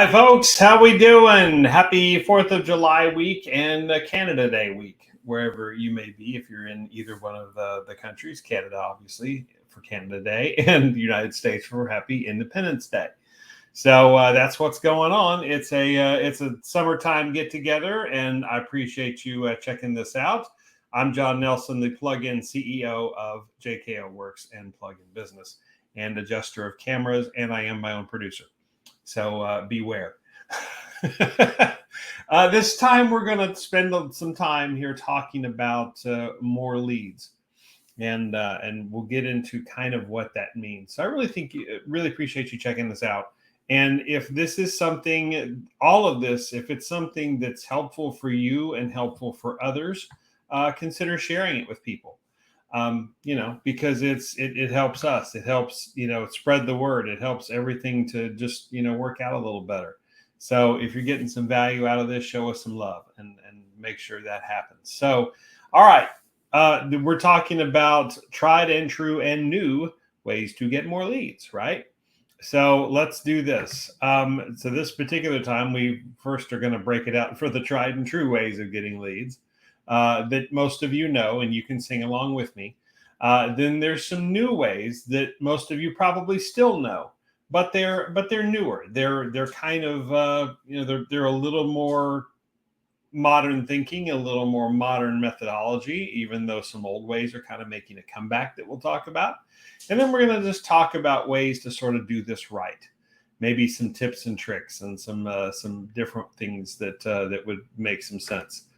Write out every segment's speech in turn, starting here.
Hi, folks. How we doing? Happy 4th of July week and Canada Day week, wherever you may be. If you're in either one of the countries, Canada, obviously, for Canada Day, and the United States for Happy Independence Day. So that's what's going on. It's a summertime get together, and I appreciate you checking this out. I'm John Nelson, the plug-in CEO of JKO Works and Plug-in Business, and adjuster of cameras, and I am my own producer. So beware. This time we're going to spend some time here talking about more leads, and we'll get into kind of what that means. So I really appreciate you checking this out. And if this is something, all of this, if it's something that's helpful for you and helpful for others, consider sharing it with people. Because it helps us. It helps, spread the word. It helps everything to just, work out a little better. So if you're getting some value out of this, show us some love and make sure that happens. So, all right. We're talking about tried and true and new ways to get more leads, right? So let's do this. So this particular time, we first are going to break it out for the tried and true ways of getting leads. That most of you know, and you can sing along with me. Then there's some new ways that most of you probably still know, but they're newer. They're kind of they're a little more modern thinking, a little more modern methodology, even though some old ways are kind of making a comeback that we'll talk about. And then we're going to just talk about ways to sort of do this right. Maybe some tips and tricks and some different things that would make some sense.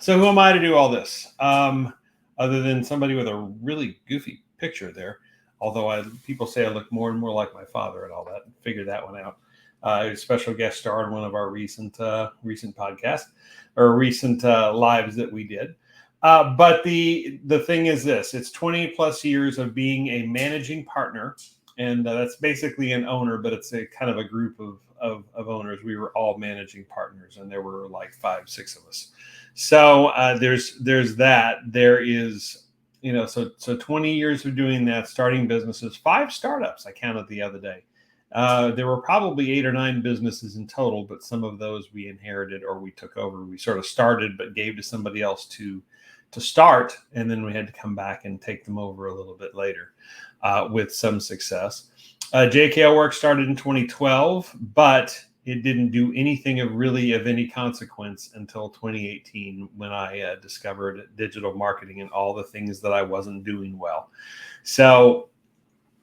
So who am I to do all this? Other than somebody with a really goofy picture there, although people say I look more and more like my father and all that. Figure that one out. A special guest star in one of our recent podcasts or recent lives that we did. But the thing is this: it's 20 plus years of being a managing partner, and that's basically an owner, but it's a kind of a group of owners. We were all managing partners, and there were like 5-6 of us. So there's that. There is, so 20 years of doing that, starting businesses, 5 startups I counted the other day. There were probably 8 or 9 businesses in total, but some of those we inherited or we took over. We sort of started but gave to somebody else to start, and then we had to come back and take them over a little bit later with some success. JKO Works started in 2012, but it didn't do anything of any consequence until 2018 when I discovered digital marketing and all the things that I wasn't doing well. So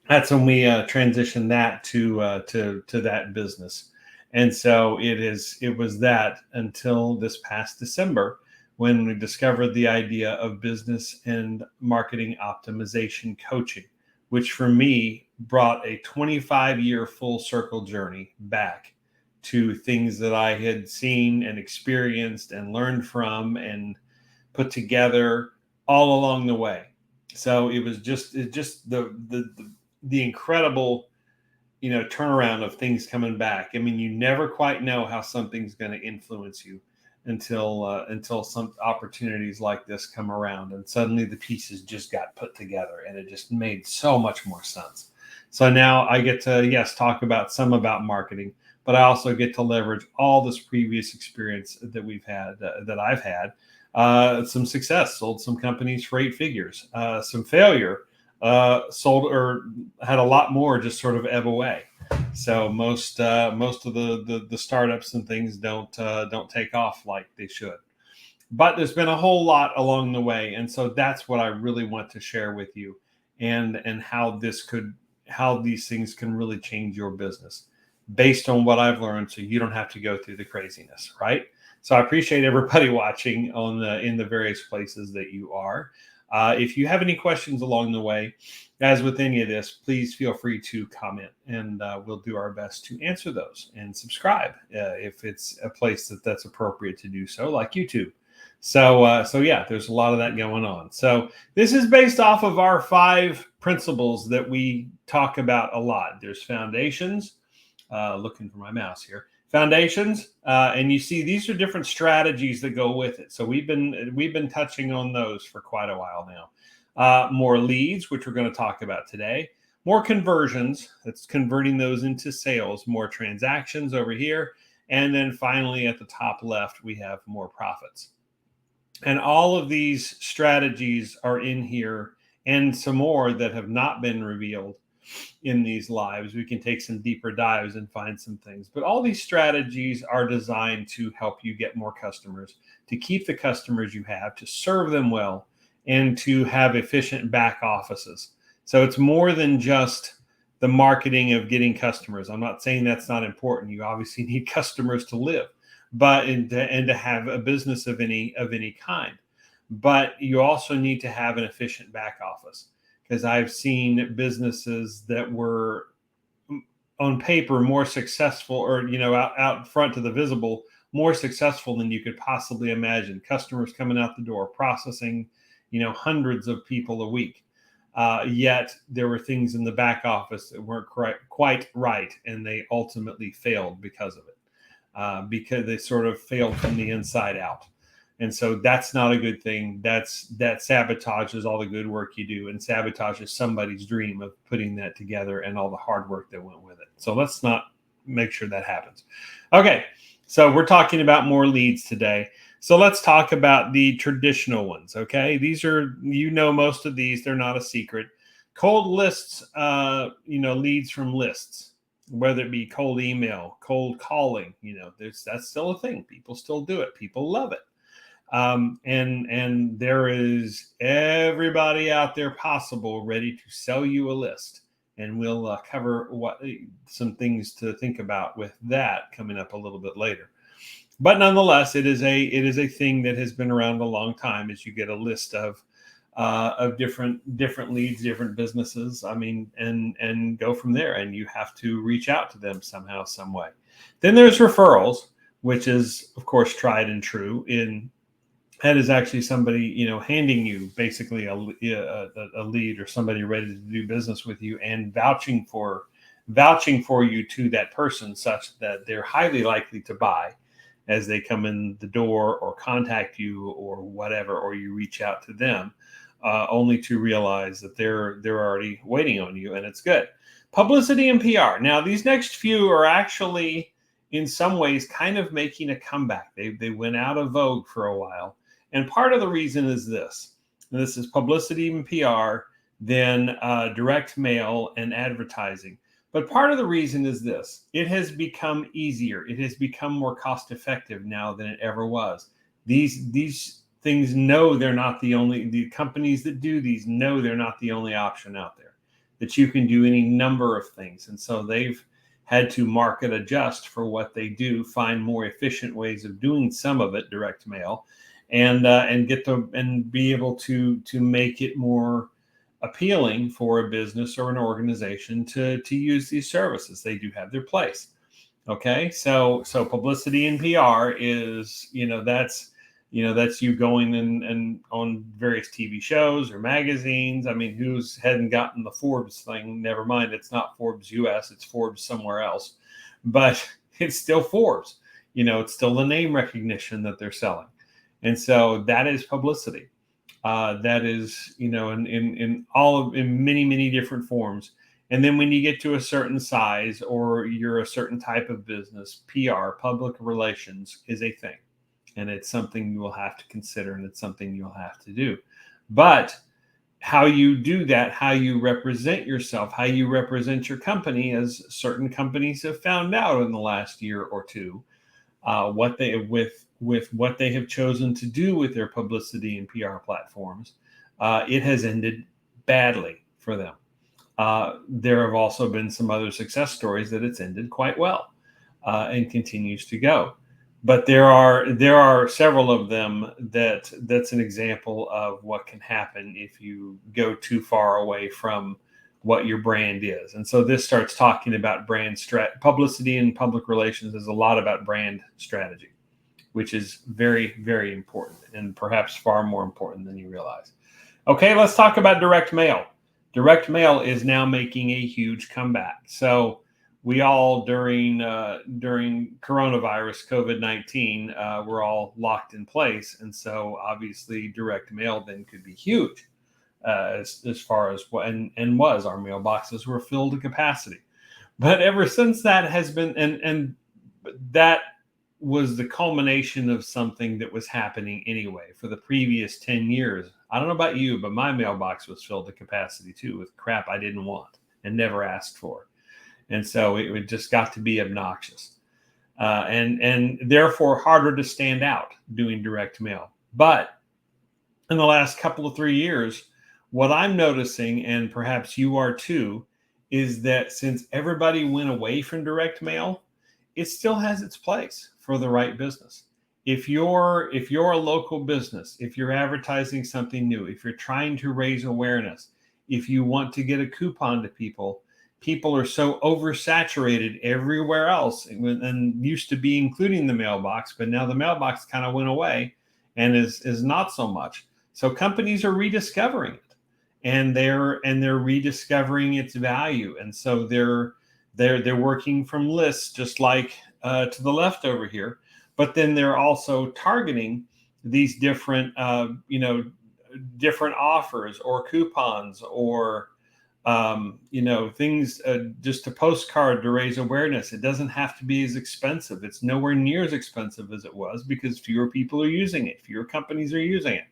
that's when we transitioned that to that business. And so it was that until this past December when we discovered the idea of business and marketing optimization coaching, which for me brought a 25-year full circle journey back to things that I had seen and experienced and learned from and put together all along the way. So it was just the incredible, turnaround of things coming back. I mean, you never quite know how something's going to influence you until some opportunities like this come around, and suddenly the pieces just got put together, and it just made so much more sense. So now I get to talk about marketing, but I also get to leverage all this previous experience that we've had, that I've had, some success, sold some companies for 8 figures, some failure, sold or had a lot more just sort of ebb away. So most of the startups and things don't take off like they should. But there's been a whole lot along the way, and so that's what I really want to share with you, and how these things can really change your business based on what I've learned, so you don't have to go through the craziness, right? So I appreciate everybody watching in the various places that you are. If you have any questions along the way, as with any of this, please feel free to comment, and we'll do our best to answer those, and subscribe if it's a place that's appropriate to do so, like YouTube. So there's a lot of that going on. So this is based off of our 5 principles that we talk about a lot. There's foundations. Looking for my mouse here. Foundations, and you see these are different strategies that go with it. So we've been touching on those for quite a while now. More leads, which we're going to talk about today. more conversions. That's converting those into sales, more transactions over here. And then finally, at the top left, we have more profits. And all of these strategies are in here and some more that have not been revealed in these lives. We can take some deeper dives and find some things. But all these strategies are designed to help you get more customers, to keep the customers you have, to serve them well, and to have efficient back offices. So it's more than just the marketing of getting customers. I'm not saying that's not important. You obviously need customers to live, but and to have a business of any kind. But you also need to have an efficient back office, because I've seen businesses that were on paper more successful, or out front to the visible, more successful than you could possibly imagine. Customers coming out the door, processing hundreds of people a week. Yet there were things in the back office that weren't quite right, and they ultimately failed because of it, because they sort of failed from the inside out. And so that's not a good thing. That sabotages all the good work you do, and sabotages somebody's dream of putting that together and all the hard work that went with it. So let's not make sure that happens. Okay, so we're talking about more leads today. So let's talk about the traditional ones. Okay, these are, most of these, they're not a secret. Cold lists, leads from lists, whether it be cold email, cold calling, that's still a thing. People still do it. People love it. And there is everybody out there possible ready to sell you a list. And we'll cover some things to think about with that coming up a little bit later. But nonetheless, it is a thing that has been around a long time. As you get a list of different leads, different businesses. I mean, and go from there. And you have to reach out to them somehow, some way. Then there's referrals, which is of course tried and true. That is actually somebody handing you basically a lead, or somebody ready to do business with you, and vouching for you to that person, such that they're highly likely to buy as they come in the door or contact you or whatever, or you reach out to them, only to realize that they're already waiting on you, and it's good. Publicity and PR. Now, these next few are actually in some ways kind of making a comeback. They went out of vogue for a while. And part of the reason is this. This is publicity and PR, then direct mail and advertising. But part of the reason is this. It has become easier. It has become more cost effective now than it ever was. These things know they're not the companies that do these know they're not the only option out there, that you can do any number of things. And so they've had to market adjust for what they do, find more efficient ways of doing some of it, direct mail, and be able to make it more appealing for a business or an organization to use these services. They do have their place. Okay, so publicity and PR is that's you going and on various TV shows or magazines. I mean, who's hadn't gotten the Forbes thing? Never mind, it's not Forbes US, it's Forbes somewhere else, but it's still Forbes. It's still the name recognition that they're selling. And so that is publicity. That is, in many, many different forms. And then when you get to a certain size, or you're a certain type of business, PR, public relations, is a thing. And it's something you will have to consider, and it's something you'll have to do. But how you do that, how you represent yourself, how you represent your company, as certain companies have found out in the last year or two, with what they have chosen to do with their publicity and PR platforms, it has ended badly for them. There have also been some other success stories that it's ended quite well, and continues to go. But there are several of them that's an example of what can happen if you go too far away from what your brand is. And so this starts talking about publicity and public relations is a lot about brand strategy, which is very, very important, and perhaps far more important than you realize. Okay, let's talk about direct mail. Direct mail is now making a huge comeback. So we all, during coronavirus, COVID-19, we're all locked in place. And so obviously direct mail then could be huge. as far as what and was our mailboxes were filled to capacity. But ever since that has been and that was the culmination of something that was happening anyway for the previous 10 years. I don't know about you, but my mailbox was filled to capacity too with crap I didn't want and never asked for. And so it just got to be obnoxious. And therefore harder to stand out doing direct mail. But in the last couple of 3 years, what I'm noticing, and perhaps you are too, is that since everybody went away from direct mail, it still has its place for the right business. If you're a local business, if you're advertising something new, if you're trying to raise awareness, if you want to get a coupon to people, people are so oversaturated everywhere else and used to be including the mailbox, but now the mailbox kind of went away and is not so much. So companies are rediscovering it, and they're rediscovering its value, and so they're working from lists just like to the left over here, but then they're also targeting these different different offers or coupons or things, just a postcard to raise awareness. It doesn't have to be as expensive. It's nowhere near as expensive as it was because fewer people are using it. Fewer companies are using it.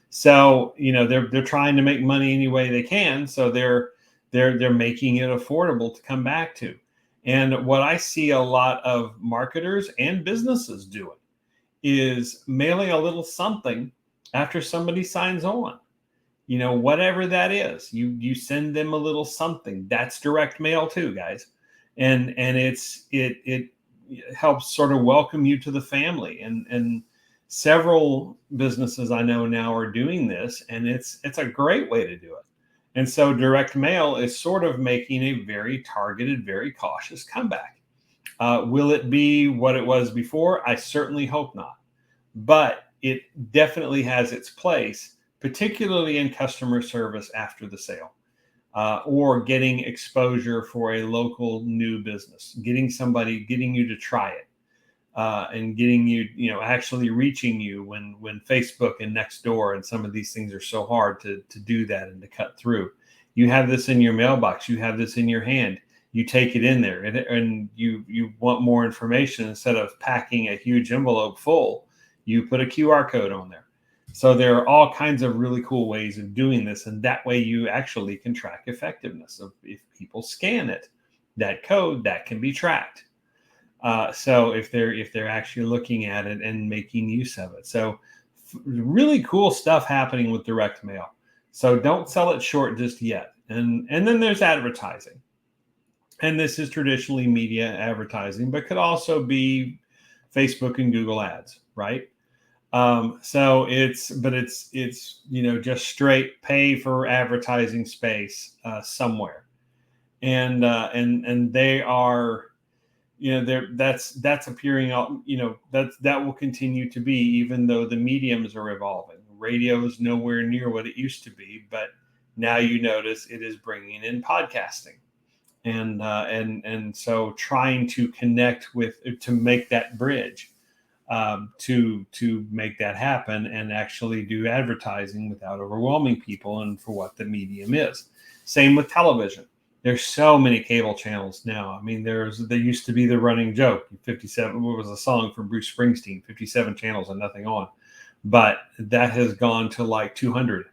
So, they're trying to make money any way they can. So they're making it affordable to come back to. And what I see a lot of marketers and businesses doing is mailing a little something after somebody signs on. Whatever that is, you send them a little something. That's direct mail too, guys. And it helps sort of welcome you to the family. And several businesses I know now are doing this, and it's a great way to do it. And so direct mail is sort of making a very targeted, very cautious comeback. Will it be what it was before? I certainly hope not. But it definitely has its place, particularly in customer service after the sale, or getting exposure for a local new business, getting you to try it, and getting you, actually reaching you when Facebook and Nextdoor and some of these things are so hard to do that and to cut through. You have this in your mailbox, you have this in your hand, you take it in there, and you want more information. Instead of packing a huge envelope full, you put a QR code on there. So there are all kinds of really cool ways of doing this, and that way you actually can track effectiveness of if people scan it, that code that can be tracked. So if they're actually looking at it and making use of it, so really cool stuff happening with direct mail. So don't sell it short just yet. And then there's advertising, and this is traditionally media advertising, but could also be Facebook and Google ads, right? So it's just straight pay for advertising space somewhere, and they are, that's appearing out, that will continue to be, even though the mediums are evolving. Radio is nowhere near what it used to be, but now you notice it is bringing in podcasting, and so trying to connect to make that bridge. To make that happen and actually do advertising without overwhelming people and for what the medium is. Same with television. There's so many cable channels now. I mean, there used to be the running joke, 57, what was a song from Bruce Springsteen, 57 channels and nothing on. But that has gone to like 200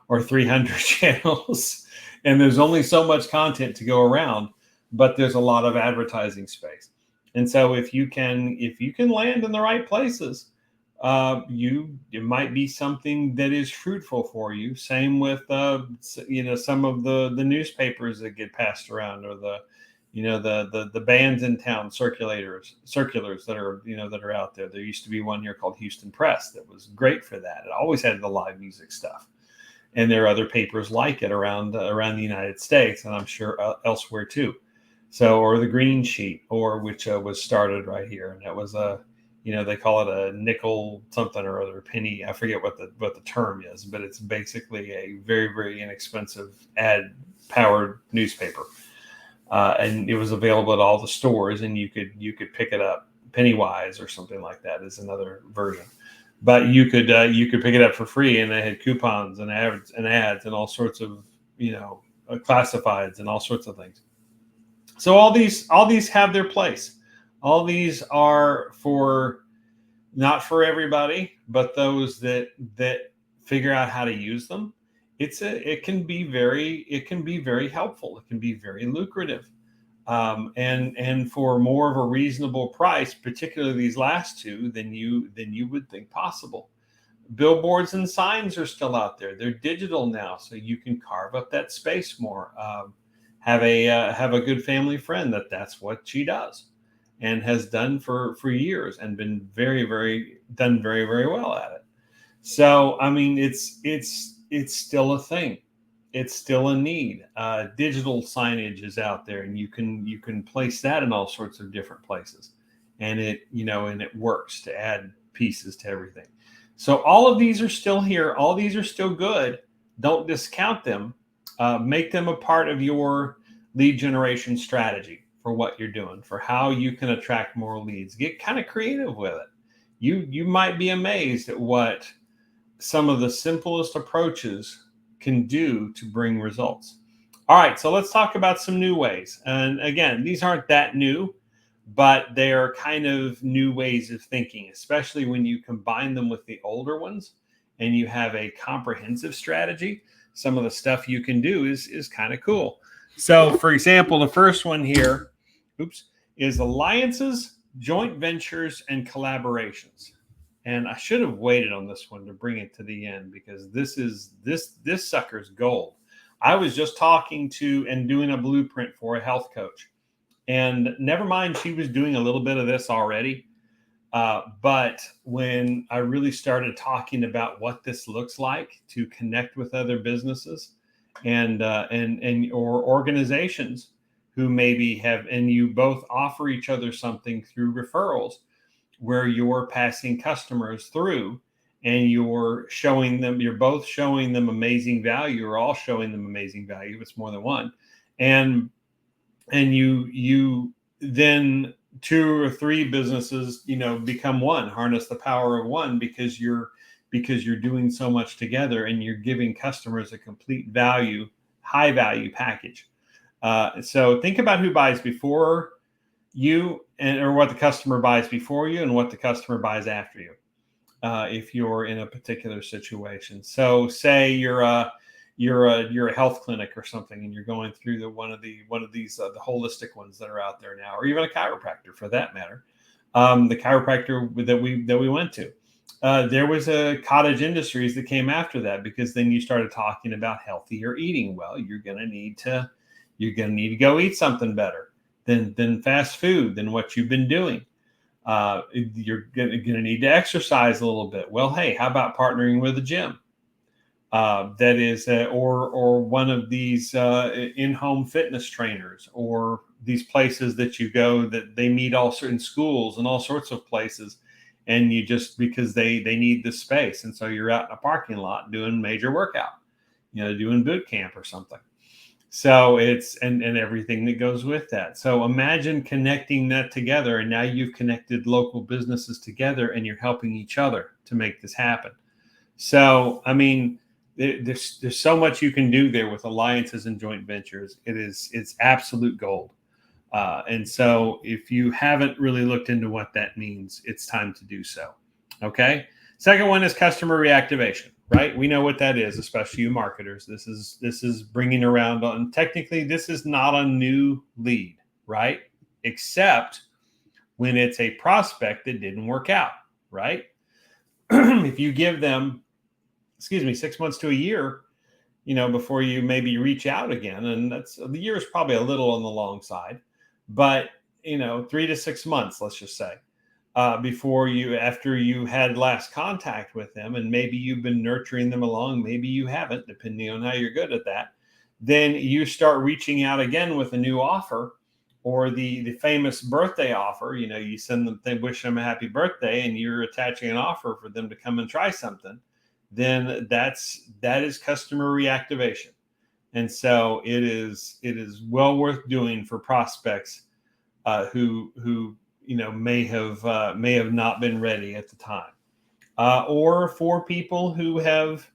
or 300 channels. And there's only so much content to go around, but there's a lot of advertising space. And so if you can land in the right places, it might be something that is fruitful for you. Same with some of the newspapers that get passed around, or the bands in town circulars that are out there. There used to be one here called Houston Press that was great for that. It always had the live music stuff, and there are other papers like it around the United States, and I'm sure elsewhere too. So, or the Green Sheet, which was started right here, and that was they call it a nickel something or other, penny. I forget what the term is, but it's basically a very, very inexpensive ad powered newspaper, and it was available at all the stores, and you could pick it up. Pennywise or something like that is another version. but you could pick it up for free, and they had coupons and ads and all sorts of classifieds and all sorts of things. So all these have their place. All these are for not for everybody, but those that figure out how to use them. It can be very helpful. It can be very lucrative, and for more of a reasonable price, particularly these last two, than you would think possible. Billboards and signs are still out there. They're digital now, so you can carve up that space more. Have a good family friend that's what she does, and has done for years, and been very well at it. So I mean, it's still a thing. It's still a need. Digital signage is out there, and you can place that in all sorts of different places, and it works to add pieces to everything. So all of these are still here. All these are still good. Don't discount them. Make them a part of your lead generation strategy for what you're doing, for how you can attract more leads. Get kind of creative with it. You might be amazed at what some of the simplest approaches can do to bring results. All right, so let's talk about some new ways. And again, these aren't that new, but they are kind of new ways of thinking, especially when you combine them with the older ones and you have a comprehensive strategy. Some of the stuff you can do is kind of cool. So, for example, the first one here, is alliances, joint ventures, and collaborations. And I should have waited on this one to bring it to the end, because this sucker's gold. I was just talking to and doing a blueprint for a health coach, and never mind, she was doing a little bit of this already. But when I really started talking about what this looks like to connect with other businesses and or organizations who maybe have, and you both offer each other something through referrals, where you're passing customers through and you're both showing them amazing value, or all showing them amazing value. It's more than one. And you then two or three businesses become one, harness the power of one, because you're doing so much together, and you're giving customers a complete value, high value package. So think about who buys before you, or what the customer buys before you, and what the customer buys after you, if you're in a particular situation. So say you're a health clinic or something, and you're going through one of these the holistic ones that are out there now, or even a chiropractor for that matter. The chiropractor that we went to, there was a Cottage Industries that came after that, because then you started talking about healthier eating. Well, you're going to need to go eat something better than fast food, than what you've been doing. You're going to need to exercise a little bit. Well, hey, how about partnering with a gym? That is, or one of these in-home fitness trainers, or these places that you go that they meet all certain schools and all sorts of places, and you just, because they need the space, and so you're out in a parking lot doing major workout, doing boot camp or something. So it's and everything that goes with that. So imagine connecting that together, and now you've connected local businesses together, and you're helping each other to make this happen. So I mean, there's so much you can do there with alliances and joint ventures. It's absolute gold. And so if you haven't really looked into what that means, it's time to do so. Okay. Second one is customer reactivation, right? We know what that is, especially you marketers. This is bringing around on, technically, this is not a new lead, right? Except when it's a prospect that didn't work out, right? If you give them, 6 months to a year, before you maybe reach out again, and the year is probably a little on the long side, but 3 to 6 months, let's just say, after you had last contact with them, and maybe you've been nurturing them along, maybe you haven't, depending on how you're good at that, then you start reaching out again with a new offer, or the famous birthday offer. You send them, they wish them a happy birthday, and you're attaching an offer for them to come and try something. Then that is customer reactivation. And so it is well worth doing for prospects who may have not been ready at the time. or for people who have,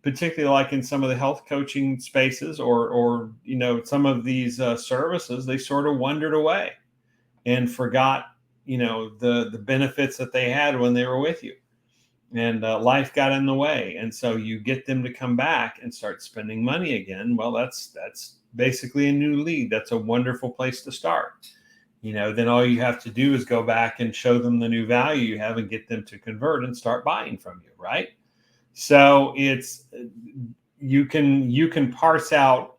particularly like in some of the health coaching spaces, or some of these services, they sort of wandered away and forgot the benefits that they had when they were with you, and life got in the way, and so you get them to come back and start spending money again. Well, that's basically a new lead. That's a wonderful place to start. Then all you have to do is go back and show them the new value you have and get them to convert and start buying from you, right? So it's you can parse out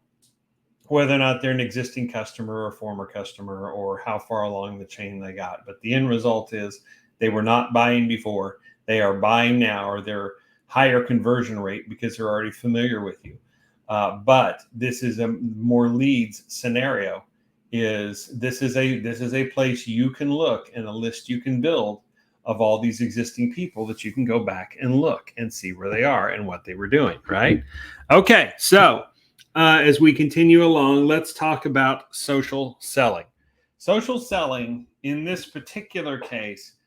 whether or not they're an existing customer or former customer, or how far along the chain they got. But the end result is they were not buying before. They are buying now, or they're higher conversion rate because they're already familiar with you. But this is a more leads scenario. This is a place you can look, and a list you can build of all these existing people that you can go back and look and see where they are and what they were doing, right? Okay, so as we continue along, let's talk about social selling. Social selling in this particular case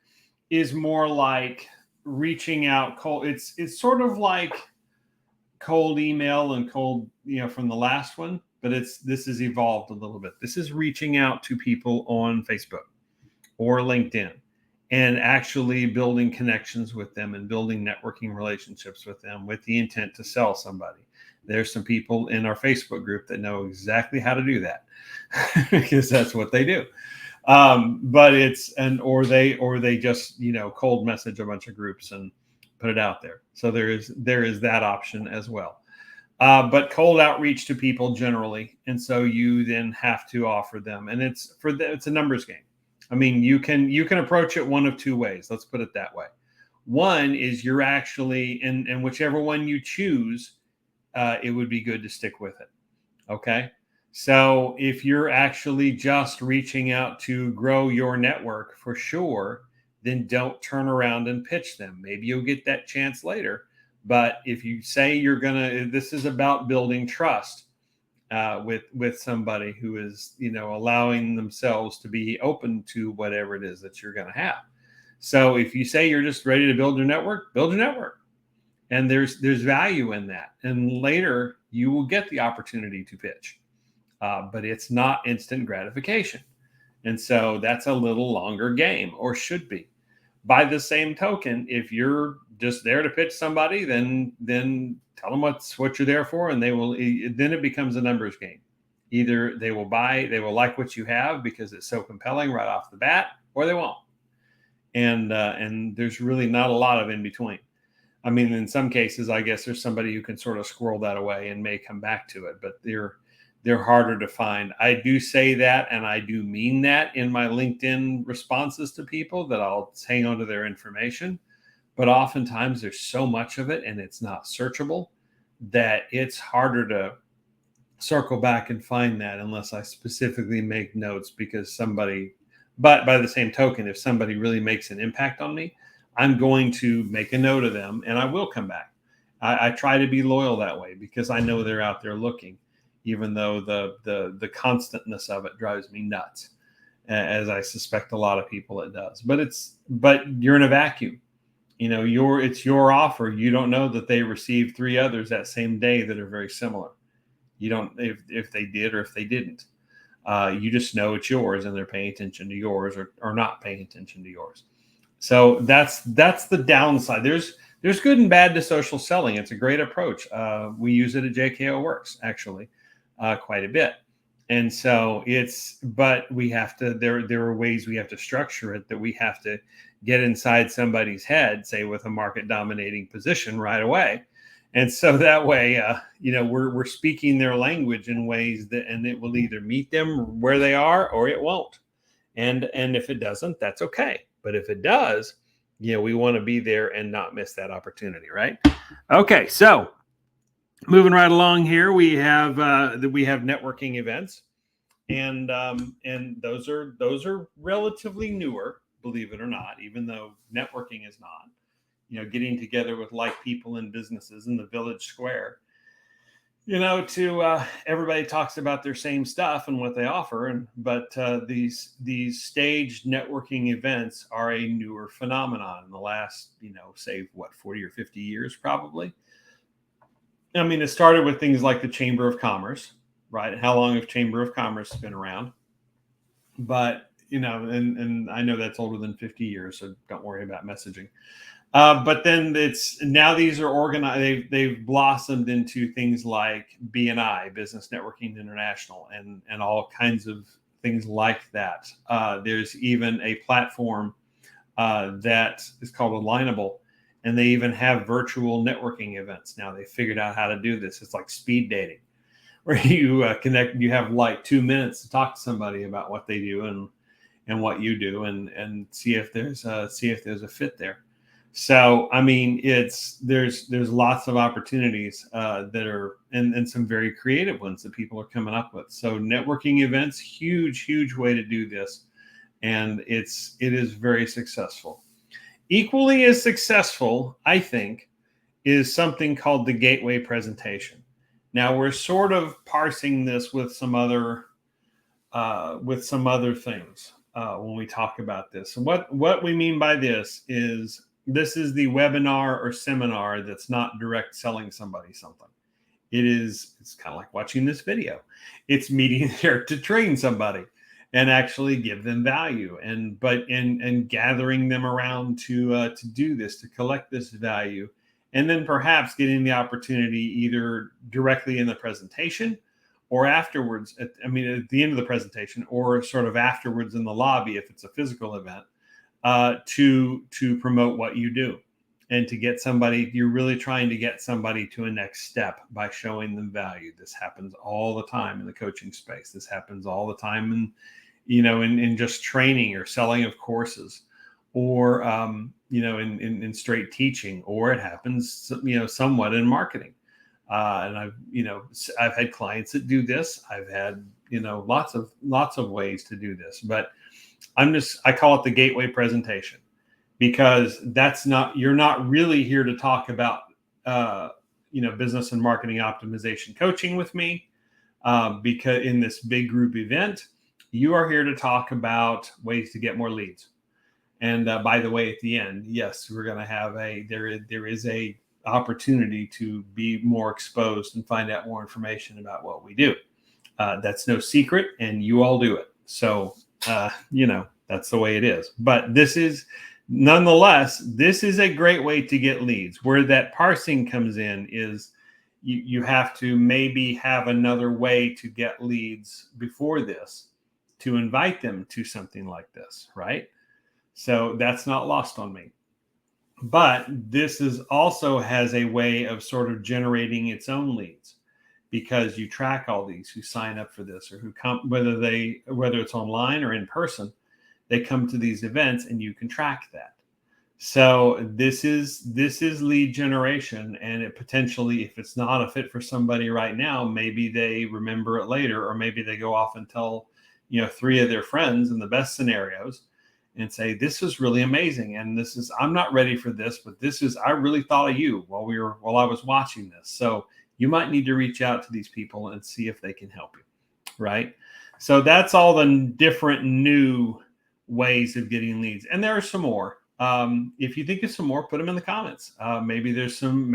is more like reaching out cold. It's sort of like cold email and cold, from the last one, but this has evolved a little bit. This is reaching out to people on Facebook or LinkedIn and actually building connections with them and building networking relationships with them with the intent to sell somebody. There's some people in our Facebook group that know exactly how to do that because that's what they do. But or they just, cold message a bunch of groups and put it out there. So there is that option as well. But cold outreach to people generally. And so you then have to offer them, and it's a numbers game. I mean, you can approach it one of two ways. Let's put it that way. One is you're actually, and whichever one you choose, it would be good to stick with it. Okay. So if you're actually just reaching out to grow your network, for sure, then don't turn around and pitch them. Maybe you'll get that chance later. But if you say this is about building trust with somebody who is, allowing themselves to be open to whatever it is that you're going to have. So if you say you're just ready to build your network, and there's value in that, and later you will get the opportunity to pitch, but it's not instant gratification, and so that's a little longer game, or should be. By the same token, if you're just there to pitch somebody, then tell them what you're there for, and then it becomes a numbers game. Either they will like what you have because it's so compelling right off the bat, or they won't. And there's really not a lot of in between. I mean, in some cases, I guess there's somebody who can sort of squirrel that away and may come back to it, but they're harder to find. I do say that, and I do mean that in my LinkedIn responses to people, that I'll hang on to their information. But oftentimes there's so much of it and it's not searchable that it's harder to circle back and find that unless I specifically make notes, but by the same token, if somebody really makes an impact on me, I'm going to make a note of them and I will come back. I try to be loyal that way because I know they're out there looking, even though the constantness of it drives me nuts, as I suspect a lot of people it does. But you're in a vacuum. It's your offer. You don't know that they received 3 others that same day that are very similar. You don't, if they did or if they didn't. You just know it's yours and they're paying attention to yours or not paying attention to yours. So that's the downside. There's good and bad to social selling. It's a great approach. We use it at JKO Works actually quite a bit. And so but we have to, there are ways we have to structure it, that we have to get inside somebody's head, say with a market dominating position right away. And so that way, we're speaking their language in ways and it will either meet them where they are or it won't. And if it doesn't, that's okay. But if it does, we want to be there and not miss that opportunity, right? Okay, so moving right along here, we have networking events, and those are relatively newer, believe it or not, even though networking is not. Getting together with like people in businesses in the village square to everybody talks about their same stuff and what they offer, but these staged networking events are a newer phenomenon in the last, say what, 40 or 50 years probably. I mean, it started with things like the Chamber of Commerce, right? How long have Chamber of Commerce been around? But and I know that's older than 50 years, so don't worry about messaging. But then it's now these are organized. They've blossomed into things like BNI, Business Networking International, and all kinds of things like that. There's even a platform that is called Alignable, and they even have virtual networking events now. They figured out how to do this. It's like speed dating, where you connect. You have like 2 minutes to talk to somebody about what they do and what you do, and see if there's a fit there. So, I mean, there's lots of opportunities that are, and some very creative ones that people are coming up with. So, networking events, huge way to do this, and it is very successful. Equally as successful, I think, is something called the gateway presentation. Now, we're sort of parsing this with some other things when we talk about this. And what we mean by this is the webinar or seminar that's not direct selling somebody something. It's kind of like watching this video. It's meeting there to train somebody and actually give them value, and gathering them around to do this, to collect this value, and then perhaps getting the opportunity either directly in the presentation or afterwards at the end of the presentation, or sort of afterwards in the lobby if it's a physical event, to promote what you do, and to get somebody. You're really trying to get somebody to a next step by showing them value. This happens all the time in the coaching space. This happens all the time in just training or selling of courses, or in straight teaching, or it happens somewhat in marketing. And I've had clients that do this. I've had lots of ways to do this, but I call it the gateway presentation, because you're not really here to talk about business and marketing optimization coaching with me, because in this big group event, you are here to talk about ways to get more leads. And by the way, at the end, yes, we're going to have there is a opportunity to be more exposed and find out more information about what we do. That's no secret, and you all do it. So, that's the way it is. But nonetheless, this is a great way to get leads. Where that parsing comes in is you have to maybe have another way to get leads before this, to invite them to something like this, right? So that's not lost on me. But this also has a way of sort of generating its own leads, because you track all these who sign up for this, or who come, whether it's online or in person, they come to these events, and you can track that. So this is lead generation, and it potentially, if it's not a fit for somebody right now, maybe they remember it later, or maybe they go off and tell 3 of their friends in the best scenarios, and say, this is really amazing, and I'm not ready for this, but I really thought of you while I was watching this. So you might need to reach out to these people and see if they can help you, right? So that's all the different new ways of getting leads, and there are some more. If you think of some more, put them in the comments. Maybe there's some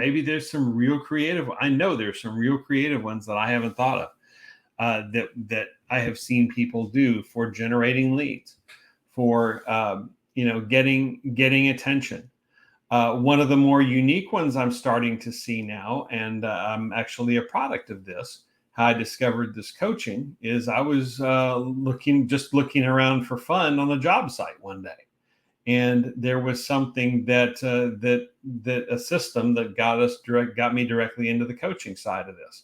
real creative. I know there's some real creative ones that I haven't thought of, that I have seen people do for generating leads, for getting attention. One of the more unique ones I'm starting to see now, and I'm actually a product of this, how I discovered this coaching, is I was looking around for fun on a job site one day, and there was something that a system that got me directly into the coaching side of this.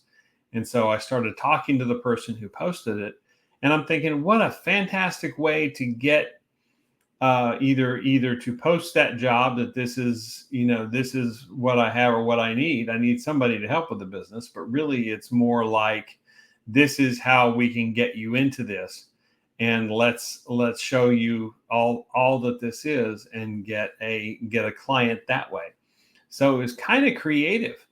And so I started talking to the person who posted it, and I'm thinking, what a fantastic way to get either to post that job, that this is what I have or what I need somebody to help with the business, but really it's more like, this is how we can get you into this, and let's show you all that this is, and get a client that way. So it was kind of creative.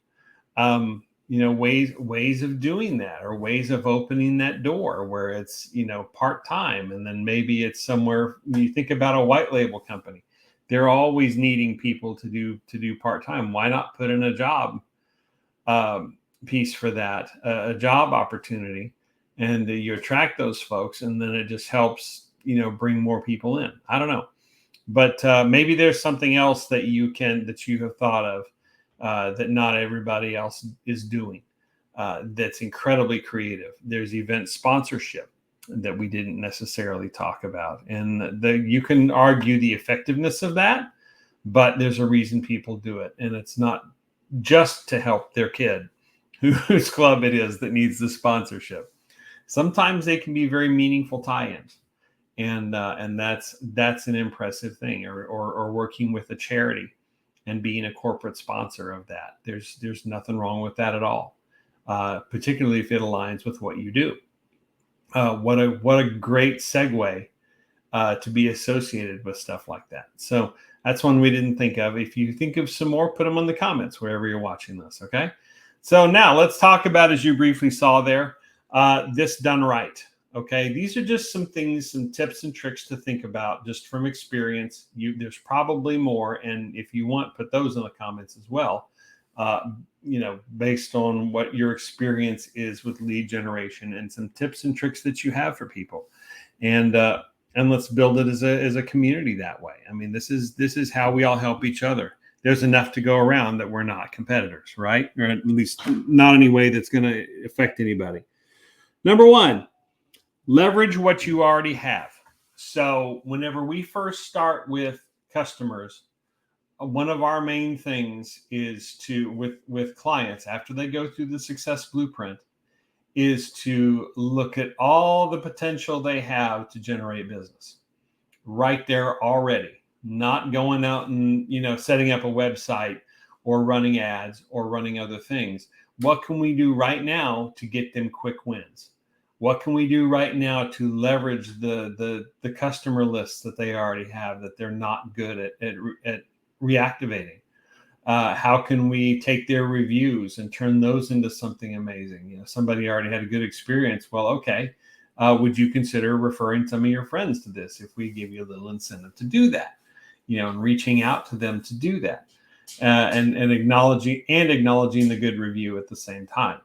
ways of doing that, or ways of opening that door where it's part-time, and then maybe it's somewhere. When you think about a white label company, they're always needing people to do part-time. Why not put in a job piece for that, a job opportunity, and you attract those folks, and then it just helps bring more people in. I don't know, but maybe there's something else that you have thought of that not everybody else is doing, that's incredibly creative. There's event sponsorship that we didn't necessarily talk about, and you can argue the effectiveness of that, but there's a reason people do it, and it's not just to help their kid whose club it is that needs the sponsorship. Sometimes they can be very meaningful tie-ins, and that's an impressive thing, or working with a charity and being a corporate sponsor of that. There's nothing wrong with that at all, particularly if it aligns with what you do. What a great segue to be associated with stuff like that. So that's one we didn't think of. If you think of some more, put them in the comments wherever you're watching this. Okay. So now let's talk about, as you briefly saw there, this done right. Okay. These are just some things, some tips and tricks to think about just from experience. There's probably more. And if you want, put those in the comments as well. Based on what your experience is with lead generation, and some tips and tricks that you have for people. And let's build it as a community that way. I mean, this is how we all help each other. There's enough to go around that we're not competitors, right? Or at least not any way that's going to affect anybody. Number one, leverage what you already have. So whenever we first start with customers, one of our main things is with clients, after they go through the success blueprint, is to look at all the potential they have to generate business right there already, not going out and setting up a website or running ads or running other things. What can we do right now to get them quick wins? What can we do right now to leverage the customer lists that they already have that they're not good at reactivating? How can we take their reviews and turn those into something amazing? Somebody already had a good experience. Well, okay. Would you consider referring some of your friends to this if we give you a little incentive to do that? And reaching out to them to do that, and acknowledging the good review at the same time.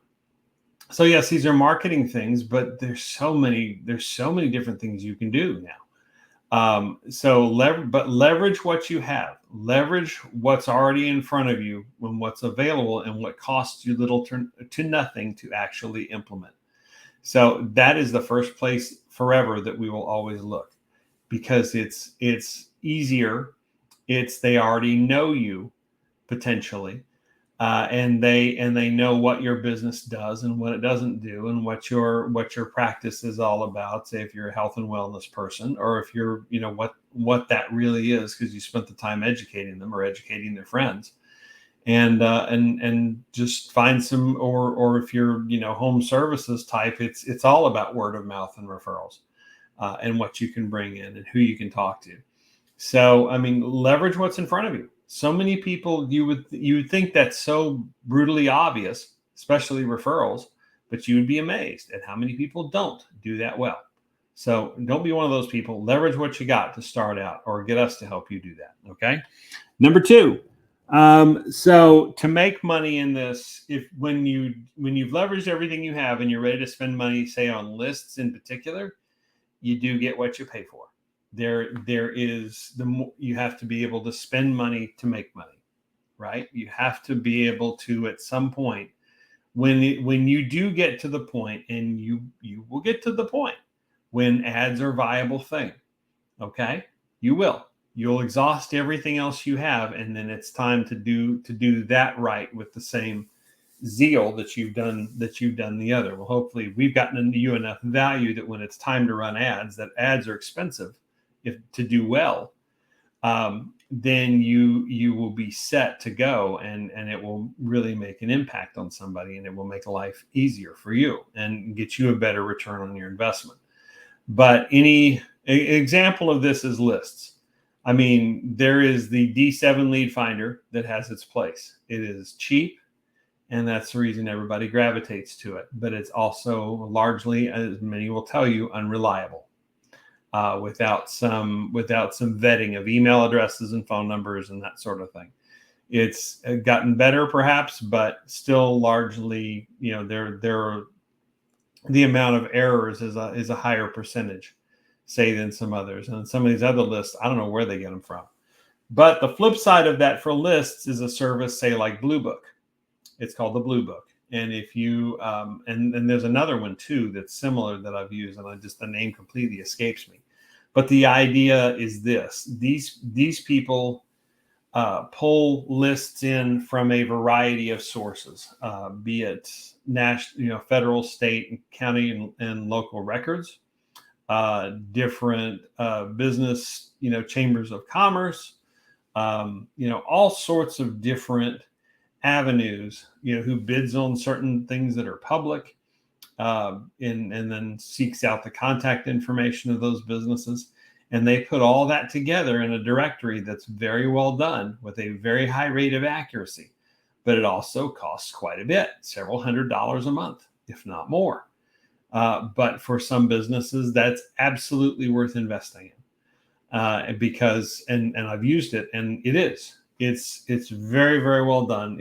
So yes, these are marketing things, but there's so many different things you can do now. Leverage what you have, leverage what's already in front of you and what's available and what costs you little to nothing to actually implement. So that is the first place forever that we will always look, because it's easier. They already know you potentially, and they know what your business does and what it doesn't do, and what your practice is all about. Say if you're a health and wellness person, or if you're what that really is, because you spent the time educating them or educating their friends, and just find some, or if you're home services type, it's all about word of mouth and referrals, and what you can bring in and who you can talk to. So I mean, leverage what's in front of you. So many people, you would think that's so brutally obvious, especially referrals, but you would be amazed at how many people don't do that well. So don't be one of those people. Leverage what you got to start out, or get us to help you do that. Okay. Number two. So to make money in this, when you've leveraged everything you have and you're ready to spend money, say on lists in particular, you do get what you pay for. There is you have to be able to spend money to make money, right? You have to be able to, at some point, when you do get to the point, and you will get to the point when ads are a viable thing. Okay. You'll exhaust everything else you have. And then it's time to do that right with the same zeal that you've done the other. Well, hopefully we've gotten into you enough value that when it's time to run ads, that ads are expensive, to do well, then you will be set to go, and it will really make an impact on somebody, and it will make life easier for you and get you a better return on your investment. But any example of this is lists. I mean, there is the D7 lead finder that has its place. It is cheap. and that's the reason everybody gravitates to it. But it's also largely, as many will tell you, unreliable. Without some vetting of email addresses and phone numbers and that sort of thing. It's gotten better, perhaps, but still largely, the amount of errors is a higher percentage, say, than some others. And some of these other lists, I don't know where they get them from. But the flip side of that for lists is a service, say, like Blue Book. It's called the Blue Book. And if you and there's another one too that's similar that I've used, and the name completely escapes me. But the idea is this: these people pull lists in from a variety of sources, be it national, federal, state, county, and local records, different business, chambers of commerce, all sorts of different avenues, who bids on certain things that are public, and then seeks out the contact information of those businesses. And they put all that together in a directory that's very well done with a very high rate of accuracy. But it also costs quite a bit, several $100s a month, if not more. But for some businesses, that's absolutely worth investing in, because I've used it, and it's very, very well done.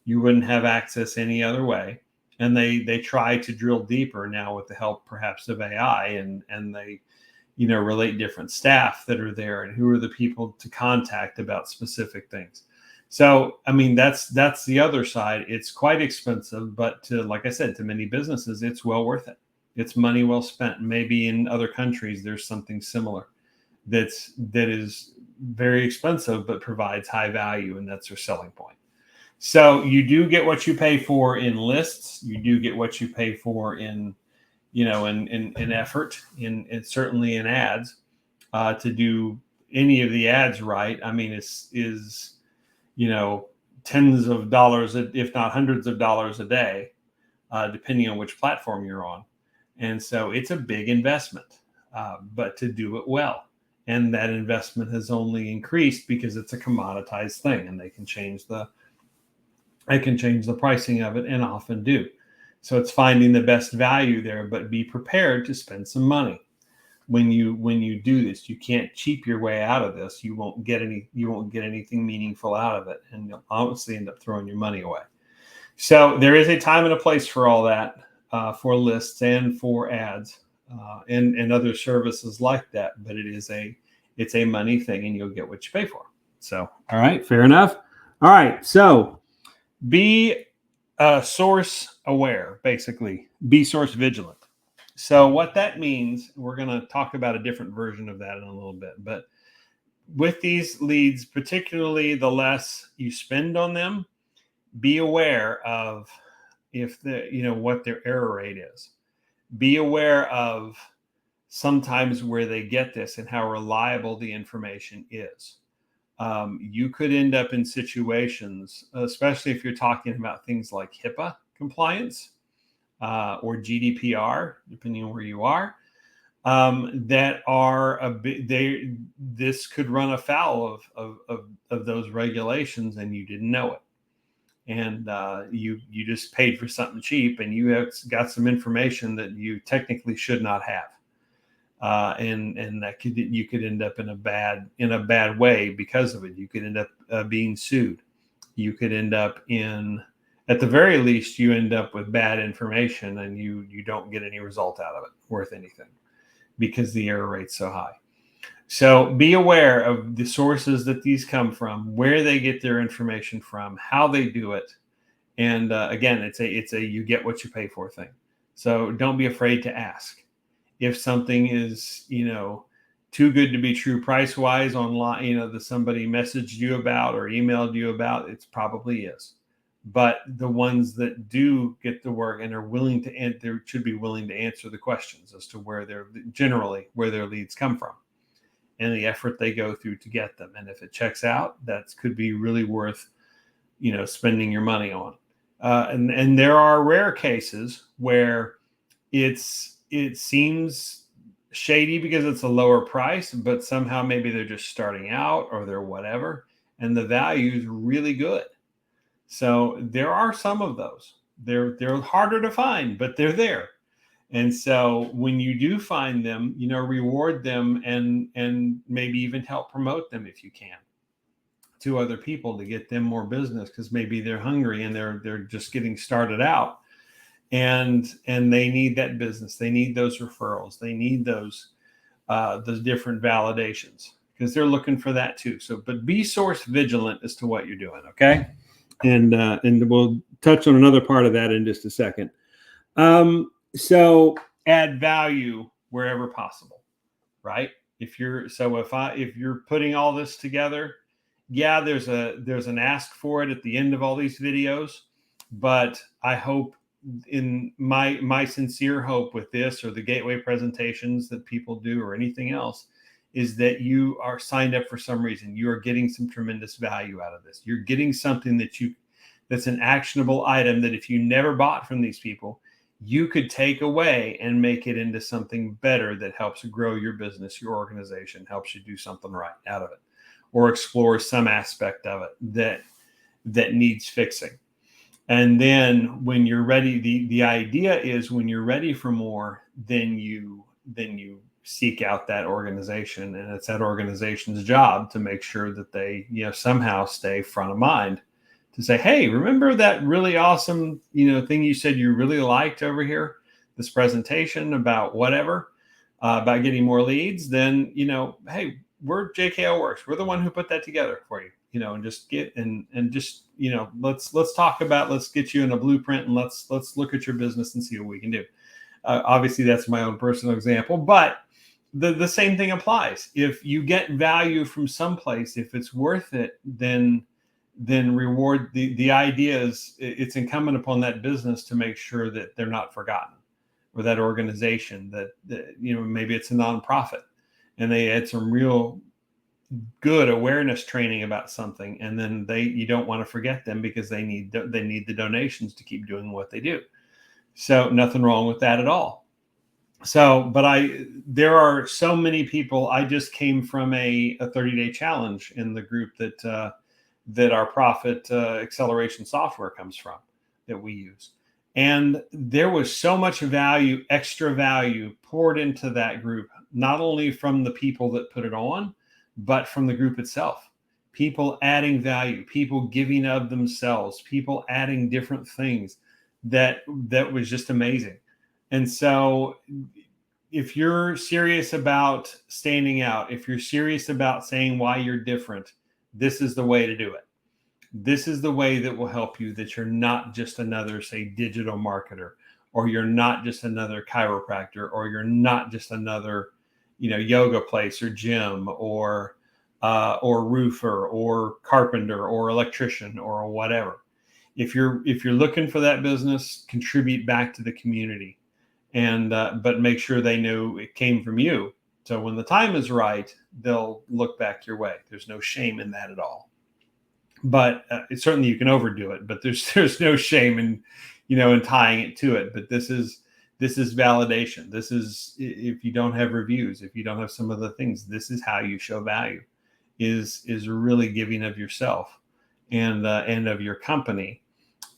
You wouldn't have access any other way. And they try to drill deeper now with the help perhaps of AI, and they relate different staff that are there and who are the people to contact about specific things. So, I mean, that's the other side. It's quite expensive, but like I said, to many businesses, it's well worth it. It's money well spent. Maybe in other countries, there's something similar that is very expensive, but provides high value, and that's their selling point. So you do get what you pay for in lists. You do get what you pay for in effort, in certainly in ads, to do any of the ads right. I mean, is tens of dollars, if not hundreds of dollars a day, depending on which platform you're on. And so it's a big investment, but to do it well. And that investment has only increased because it's a commoditized thing, and they can change the pricing of it, and often do. So it's finding the best value there, but be prepared to spend some money when you do this. You can't cheap your way out of this. You won't get anything meaningful out of it, and you'll obviously end up throwing your money away. So there is a time and a place for all that, for lists and for ads, and other services like that. But it's a money thing, and you'll get what you pay for. So, all right, fair enough. All right, so be source aware, basically. Be source vigilant. So what that means, we're going to talk about a different version of that in a little bit. But with these leads, particularly the less you spend on them, be aware of what their error rate is. Be aware of sometimes where they get this and how reliable the information is. You could end up in situations, especially if you're talking about things like HIPAA compliance, or GDPR, depending on where you are, that are this could run afoul of those regulations, and you didn't know it. And you just paid for something cheap, and you have got some information that you technically should not have. And that you could end up in a bad way because of it. You could end up being sued. You could end up at the very least, you end up with bad information, and you don't get any result out of it worth anything, because the error rate's so high. So be aware of the sources that these come from, where they get their information from, how they do it. And again, it's a you get what you pay for thing. So don't be afraid to ask. If something is, too good to be true price-wise online, that somebody messaged you about or emailed you about, it probably is. But the ones that do get the work and are willing to, they should be willing to answer the questions as to where their leads come from and the effort they go through to get them. And if it checks out, that could be really worth, spending your money on. And there are rare cases where it seems shady because it's a lower price, but somehow maybe they're just starting out or they're whatever, and the value is really good. So there are some of those. They're harder to find, but they're there. And so when you do find them, reward them and maybe even help promote them if you can to other people to get them more business, because maybe they're hungry and they're just getting started out, and they need that business. They need those referrals. They need those different validations, because they're looking for that too. So, but be source vigilant as to what you're doing. Okay. And we'll touch on another part of that in just a second. So add value wherever possible, right? If you're putting all this together, yeah, there's an ask for it at the end of all these videos, but I hope, in my sincere hope with this, or the gateway presentations that people do, or anything else, is that you are signed up for some reason. You are getting some tremendous value out of this. You're getting something that's an actionable item that if you never bought from these people, you could take away and make it into something better that helps grow your business, your organization, helps you do something right out of it, or explore some aspect of it that needs fixing. And then when you're ready, the idea is, when you're ready for more, then you seek out that organization, and it's that organization's job to make sure that they somehow stay front of mind, to say, hey, remember that really awesome thing you said you really liked over here, this presentation about whatever, about getting more leads? Then hey, we're JKL Works. We're the one who put that together for you. And just get and just let's talk about, let's get you in a blueprint, and let's look at your business and see what we can do. Obviously, that's my own personal example, but the same thing applies. If you get value from someplace, if it's worth it, then reward. The idea is, it's incumbent upon that business to make sure that they're not forgotten, or that organization that maybe it's a nonprofit and they had some real good awareness training about something, and then you don't want to forget them, because they need the donations to keep doing what they do. So nothing wrong with that at all. So, but there are so many people. I just came from a 30-day challenge in the group that our profit acceleration software comes from, that we use. And there was so much value, extra value poured into that group, not only from the people that put it on, but from the group itself. People adding value, people giving of themselves, people adding different things that was just amazing. And so if you're serious about standing out, if you're serious about saying why you're different, this is the way to do it. This is the way that will help you, that you're not just another, say, digital marketer, or you're not just another chiropractor, or you're not just another yoga place or gym, or roofer, or carpenter, or electrician, or whatever. If you're looking for that business, contribute back to the community, and but make sure they know it came from you. So when the time is right, they'll look back your way. There's no shame in that at all. But certainly you can overdo it, but there's no shame in in tying it to it. But this is validation. This is, if you don't have reviews, if you don't have some of the things, this is how you show value, is really giving of yourself and of your company,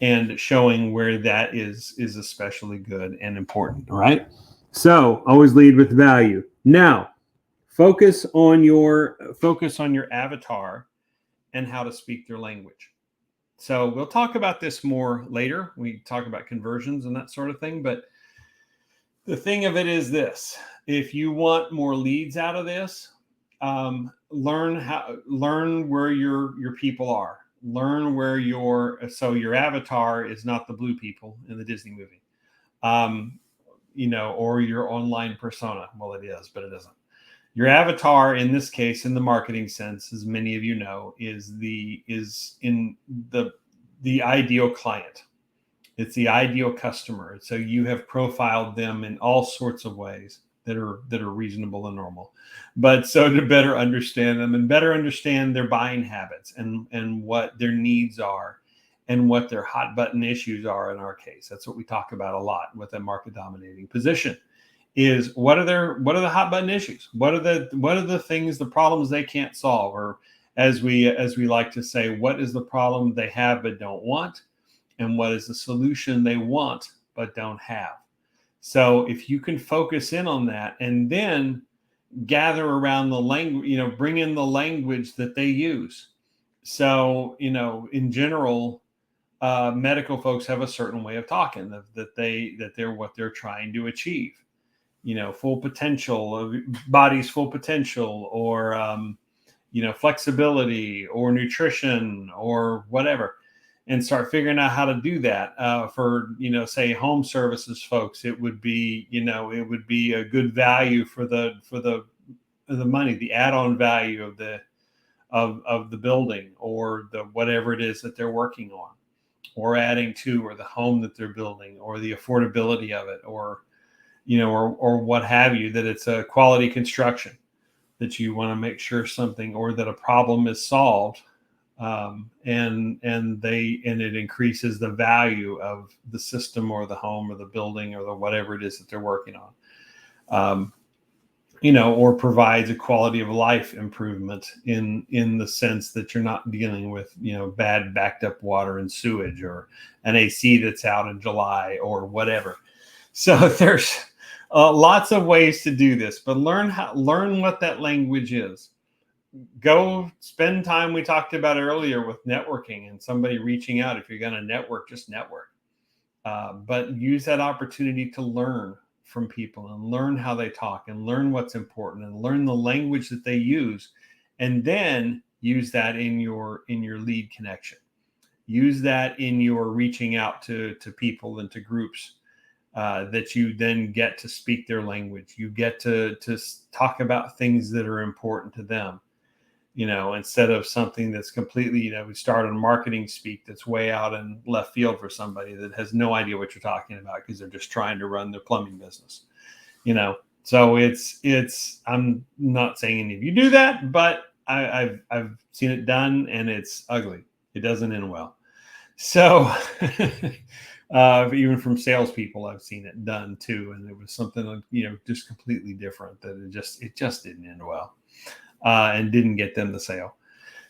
and showing where that is especially good and important. All right. So always lead with value. Now, focus on your avatar and how to speak their language. So we'll talk about this more later. We talk about conversions and that sort of thing. But the thing of it is this: if you want more leads out of this, learn where your people are. Learn where your avatar is not the blue people in the Disney movie, or your online persona. Well, it is, but it isn't. Your avatar, in this case, in the marketing sense, as many of you know, is in the ideal client. It's the ideal customer. So you have profiled them in all sorts of ways that are reasonable and normal. But so to better understand them and better understand their buying habits and what their needs are and what their hot button issues are, in our case. That's what we talk about a lot with a market dominating position. Is what are the hot button issues? What are the things, the problems they can't solve, or as we like to say, what is the problem they have but don't want, and what is the solution they want but don't have. So if you can focus in on that and then gather around the language, bring in the language that they use. So, in general, medical folks have a certain way of talking that they're what they're trying to achieve. Full potential of body's full potential, or flexibility, or nutrition, or whatever, and start figuring out how to do that. For say home services folks, it would be a good value for the money, the add-on value of the building, or the whatever it is that they're working on, or adding to, or the home that they're building, or the affordability of it, or or what have you, that it's a quality construction, that you want to make sure something, or that a problem is solved, and it increases the value of the system, or the home, or the building, or the whatever it is that they're working on. Or provides a quality of life improvement in the sense that you're not dealing with, bad backed up water and sewage, or an AC that's out in July, or whatever. So there's lots of ways to do this, but learn what that language is. Go spend time, we talked about earlier, with networking and somebody reaching out. If you're going to network, just network. But use that opportunity to learn from people, and learn how they talk, and learn what's important, and learn the language that they use, and then use that in your lead connection. Use that in your reaching out to people and to groups, that you then get to speak their language. You get to talk about things that are important to them, instead of something that's completely, we start on marketing speak that's way out in left field for somebody that has no idea what you're talking about, because they're just trying to run their plumbing business. So it's I'm not saying any of you do that, but I've seen it done, and it's ugly. It doesn't end well. So even from salespeople, I've seen it done too, and it was something just completely different, that it just didn't end well, and didn't get them the sale.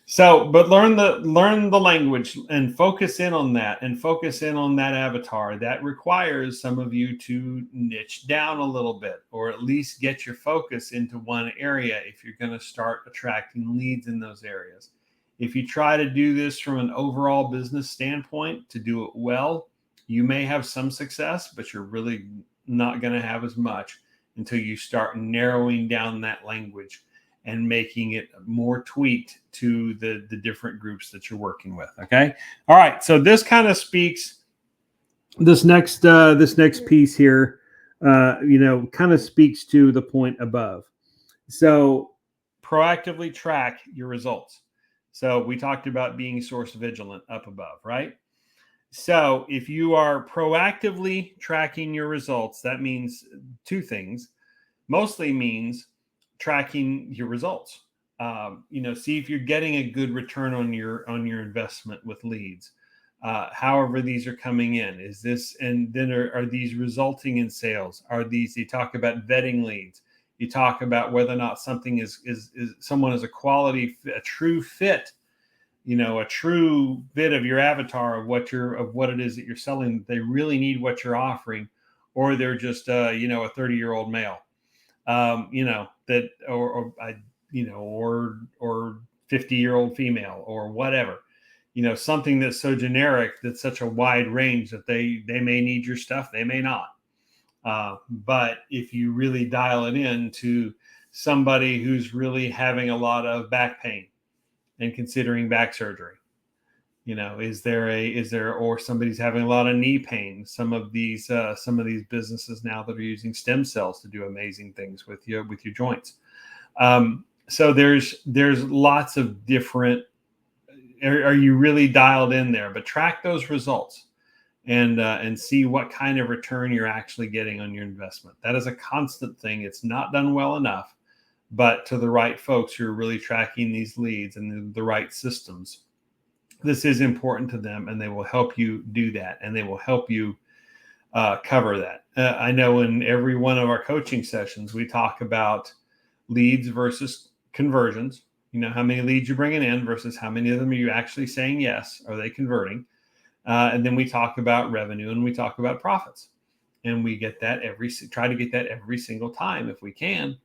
So, but learn the language, and focus in on that, and focus in on that avatar. That requires some of you to niche down a little bit, or at least get your focus into one area if you're going to start attracting leads in those areas. If you try to do this from an overall business standpoint to do it well, you may have some success, but you're really not going to have as much until you start narrowing down that language and making it more tweaked to the different groups that you're working with. Okay. All right. So this kind of speaks, this next piece here, kind of speaks to the point above. So proactively track your results. So we talked about being source vigilant up above, right? So if you are proactively tracking your results, that means two things. Mostly means tracking your results. See if you're getting a good return on your investment with leads. However these are coming in, is this, and then are these resulting in sales? Are these, you talk about vetting leads. You talk about whether or not something is someone is a quality, a true fit, a true fit of your avatar, of what it is that you're selling. They really need what you're offering, or they're just a 30-year-old male, that, or 50-year-old female, or whatever, something that's so generic, that's such a wide range, that they may need your stuff, they may not. But if you really dial it in to somebody who's really having a lot of back pain and considering back surgery, is there, or somebody's having a lot of knee pain. Some of these businesses now that are using stem cells to do amazing things with your joints. So there's lots of different, are you really dialed in there? But track those results, and see what kind of return you're actually getting on your investment. That is a constant thing. It's not done well enough, but to the right folks who are really tracking these leads and the right systems, this is important to them, and they will help you do that, and they will help you cover that. I know in every one of our coaching sessions, we talk about leads versus conversions, how many leads you're bringing in versus how many of them are you actually saying yes? Are they converting? And then we talk about revenue and we talk about profits. And we get that try to get that every single time if we can,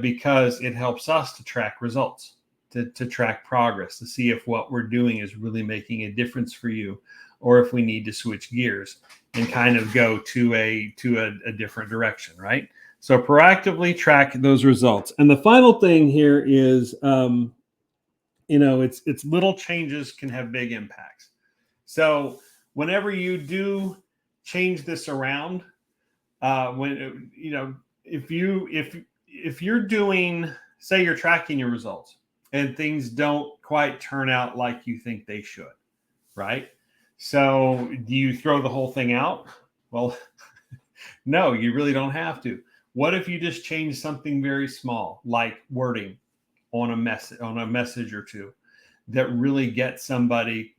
because it helps us to track results, to track progress, to see if what we're doing is really making a difference for you, or if we need to switch gears and kind of go to a different direction, right? So proactively track those results. And the final thing here is, it's little changes can have big impacts. So whenever you do change this around, if you're doing, say you're tracking your results and things don't quite turn out like you think they should, right? So do you throw the whole thing out? Well, no, you really don't have to. What if you just change something very small, like wording on a message or two, that really gets somebody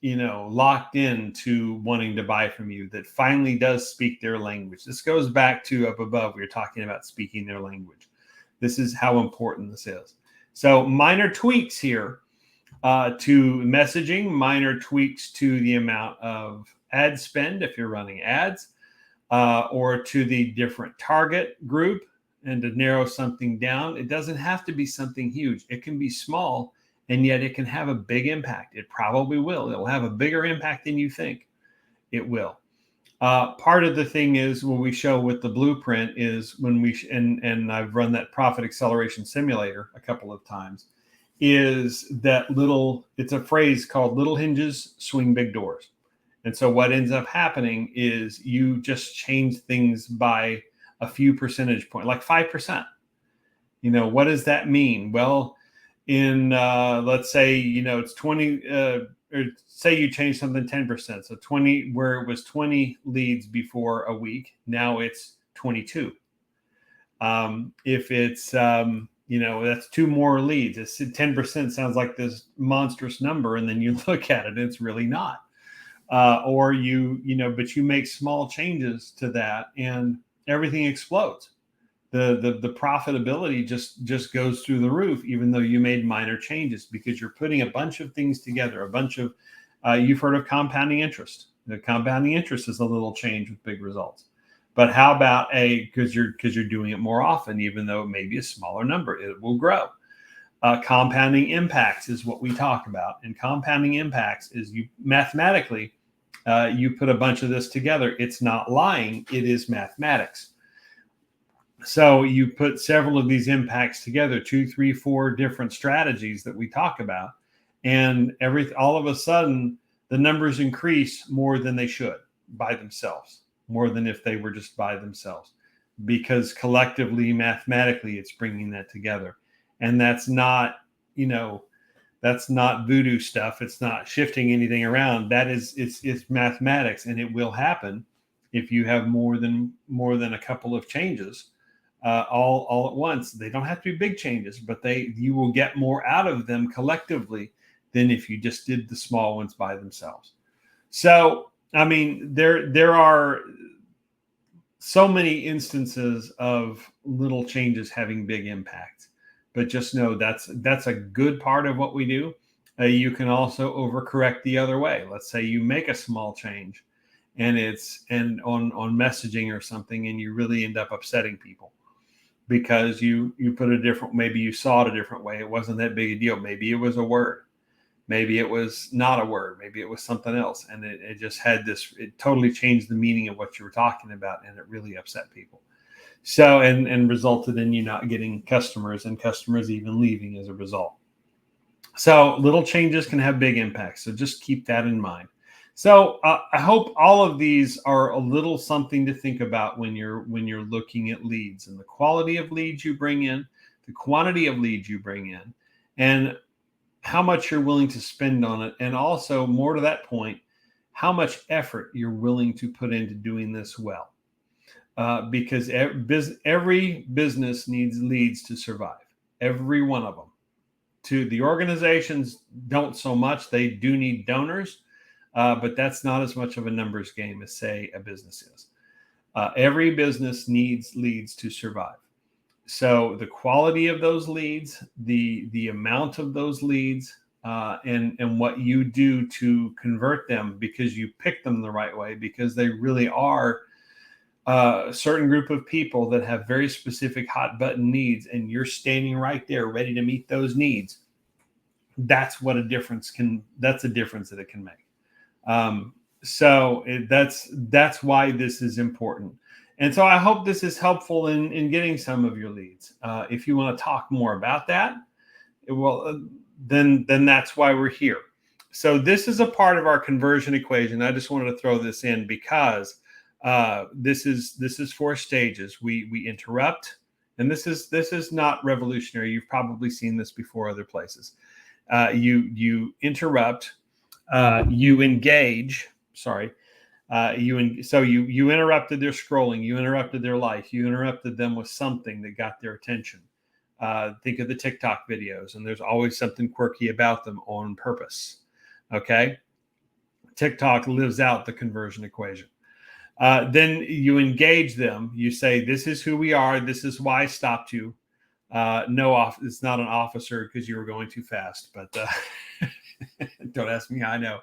locked into wanting to buy from you, that finally does speak their language? This goes back to up above. We were talking about speaking their language. This is how important this is. So minor tweaks here to messaging, minor tweaks to the amount of ad spend if you're running ads, or to the different target group, and to narrow something down. It doesn't have to be something huge. It can be small, and yet it can have a big impact. It probably will. It'll have a bigger impact than you think it will. Part of the thing is what we show with the blueprint is when and I've run that profit acceleration simulator a couple of times, is that it's a phrase called little hinges swing big doors. And so what ends up happening is you just change things by a few percentage points, like 5%. What does that mean? Well, in let's say it's 20, or say you change something 10%, so 20, where it was 20 leads before a week, now it's 22. If it's that's 2 more leads. It's 10% sounds like this monstrous number, and then you look at it, it's really not. Or but you make small changes to that, and everything explodes. The profitability just goes through the roof, even though you made minor changes, because you're putting a bunch of things together. A bunch of you've heard of compounding interest. The compounding interest is a little change with big results. But how about because you're doing it more often, even though it may be a smaller number, it will grow. Compounding impacts is what we talk about, and compounding impacts is you mathematically you put a bunch of this together. It's not lying; it is mathematics. So you put several of these impacts together, 2, 3, 4 different strategies that we talk about, and all of a sudden the numbers increase more than they should by themselves, more than if they were just by themselves, because collectively, mathematically, it's bringing that together. And that's not voodoo stuff. It's not shifting anything around. It's mathematics, and it will happen if you have more than a couple of changes all at once. They don't have to be big changes, but you will get more out of them collectively than if you just did the small ones by themselves. So, I mean, there are so many instances of little changes having big impacts, but just know that's a good part of what we do. You can also overcorrect the other way. Let's say you make a small change and on messaging or something, and you really end up upsetting people because you put maybe you saw it a different way. It wasn't that big a deal. Maybe it was a word. Maybe it was not a word. Maybe it was something else. And it just it totally changed the meaning of what you were talking about. And it really upset people. So, and resulted in you not getting customers, and customers even leaving as a result. So little changes can have big impacts. So just keep that in mind. So I hope all of these are a little something to think about when you're looking at leads, and the quality of leads you bring in, the quantity of leads you bring in, and how much you're willing to spend on it. And also, more to that point, how much effort you're willing to put into doing this well. Because every business needs leads to survive. Every one of them. To the organizations don't so much. They do need donors, but that's not as much of a numbers game as, say, a business is. Every business needs leads to survive. So the quality of those leads, the amount of those leads, and what you do to convert them, because you pick them the right way, because they really are a certain group of people that have very specific hot button needs, and you're standing right there ready to meet those needs. That's what that's a difference that it can make. That's why this is important. And so I hope this is helpful in getting some of your leads. If you want to talk more about that, well, then that's why we're here. So this is a part of our conversion equation. I just wanted to throw this in because this is 4 stages. We interrupt, and this is not revolutionary. You've probably seen this before other places. You interrupt, you engage. Sorry. You interrupted their scrolling, you interrupted their life, you interrupted them with something that got their attention. Think of the TikTok videos, and there's always something quirky about them on purpose. Okay, TikTok lives out the conversion equation. Then you engage them. You say, "This is who we are. This is why I stopped you." No, it's not an officer because you were going too fast. But don't ask me how I know.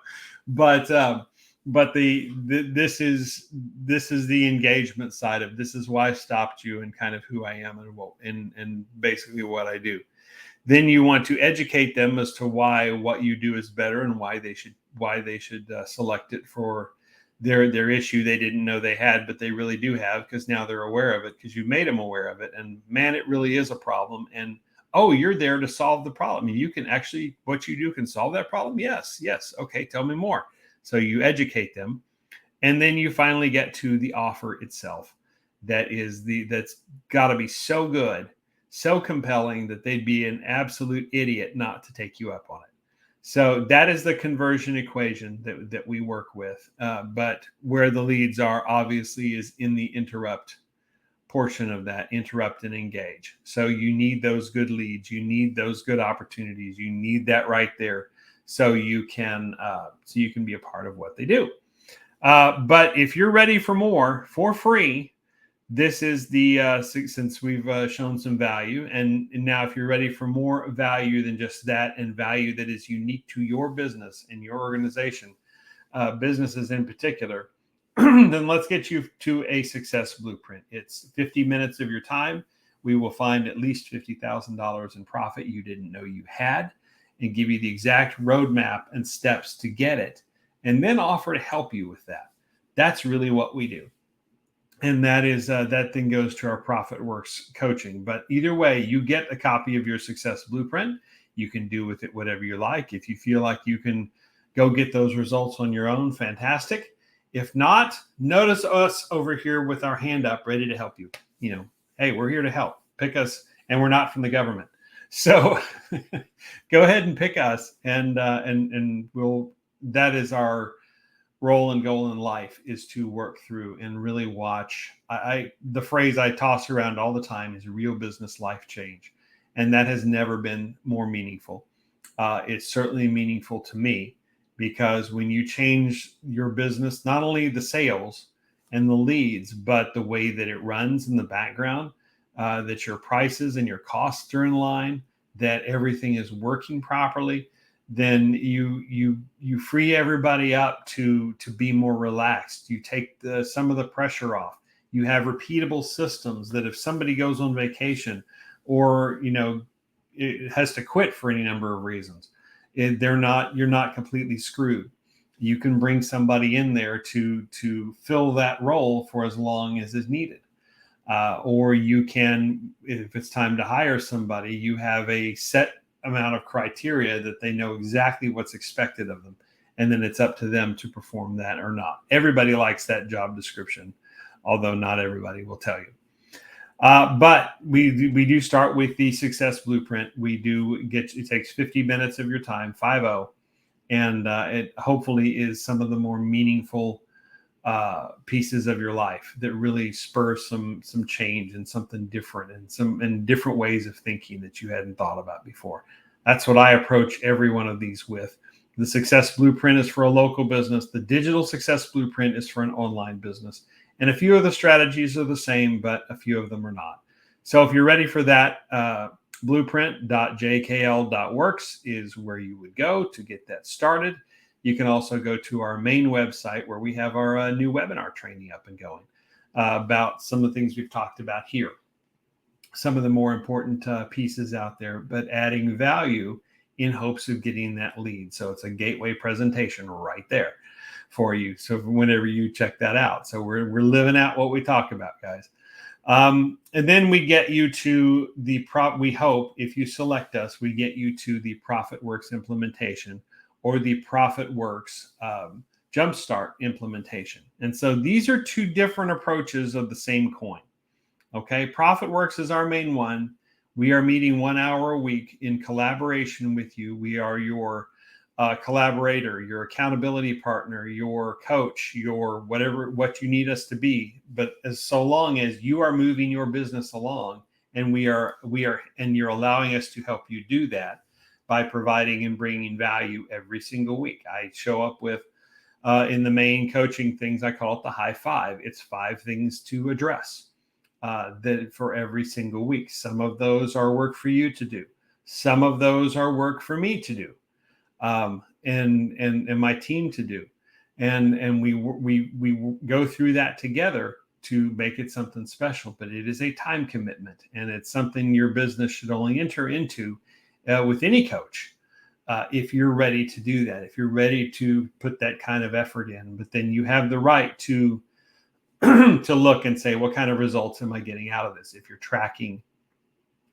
But this is the engagement side of this is why I stopped you, and kind of who I am, and basically what I do. Then you want to educate them as to why what you do is better, and why they should select it for their issue they didn't know they had, but they really do have, because now they're aware of it because you made them aware of it. And man, it really is a problem. And oh, you're there to solve the problem. You can actually, what you do can solve that problem. Yes. Okay, tell me more. So you educate them, and then you finally get to the offer itself. That's got to be so good, so compelling that they'd be an absolute idiot not to take you up on it. So that is the conversion equation that we work with. But where the leads are obviously is in the interrupt portion of that, interrupt and engage. So you need those good leads, you need those good opportunities, you need that right there, so you can be a part of what they do. But if you're ready for more for free, this is the since we've shown some value, and now if you're ready for more value than just that, and value that is unique to your business and your organization, businesses in particular, then let's get you to a success blueprint. It's 50 minutes of your time. We will find at least $50,000 in profit you didn't know you had, and give you the exact roadmap and steps to get it, and then offer to help you with that. That's really what we do. And that is that thing goes to our ProfitWorks coaching. But either way, you get a copy of your success blueprint. You can do with it whatever you like. If you feel like you can go get those results on your own, fantastic. If not, notice us over here with our hand up, ready to help you. Hey, we're here to help. Pick us, and we're not from the government. So go ahead and pick us, and we'll. That is our role and goal in life, is to work through and really watch. The phrase I toss around all the time is real business life change, and that has never been more meaningful. It's certainly meaningful to me, because when you change your business, not only the sales and the leads, but the way that it runs in the background, that your prices and your costs are in line, that everything is working properly, then you free everybody up to be more relaxed. You take some of the pressure off. You have repeatable systems that if somebody goes on vacation, or it has to quit for any number of reasons, you're not completely screwed. You can bring somebody in there to fill that role for as long as is needed. Or you can, if it's time to hire somebody, you have a set amount of criteria that they know exactly what's expected of them, and then it's up to them to perform that or not. Everybody likes that job description, although not everybody will tell you. But we do start with the success blueprint. It takes 50 minutes of your time, 50, and it hopefully is some of the more meaningful pieces of your life that really spur some change and something different, and different ways of thinking that you hadn't thought about before. That's what I approach every one of these with. The success blueprint is for a local business. The digital success blueprint is for an online business. And a few of the strategies are the same, but a few of them are not. So if you're ready for that, blueprint.jkl.works is where you would go to get that started. You can also go to our main website where we have our new webinar training up and going about some of the things we've talked about here. Some of the more important pieces out there, but adding value in hopes of getting that lead. So it's a gateway presentation right there for you. So whenever you check that out. So we're living out what we talk about, guys. And then we get you to the we hope if you select us, we get you to the ProfitWorks implementation or the ProfitWorks Jumpstart implementation. And so these are two different approaches of the same coin. Okay, ProfitWorks is our main one. We are meeting 1 hour a week in collaboration with you. We are your collaborator, your accountability partner, your coach, your whatever, what you need us to be. But as so long as you are moving your business along, and we are, and you're allowing us to help you do that by providing and bringing value every single week. I show up with in the main coaching things. I call it the high five. It's 5 things to address that for every single week. Some of those are work for you to do. Some of those are work for me to do. And my team to do, and we go through that together to make it something special. But it is a time commitment, and it's something your business should only enter into with any coach if you're ready to do that. If you're ready to put that kind of effort in, but then you have the right to to look and say, what kind of results am I getting out of this? If you're tracking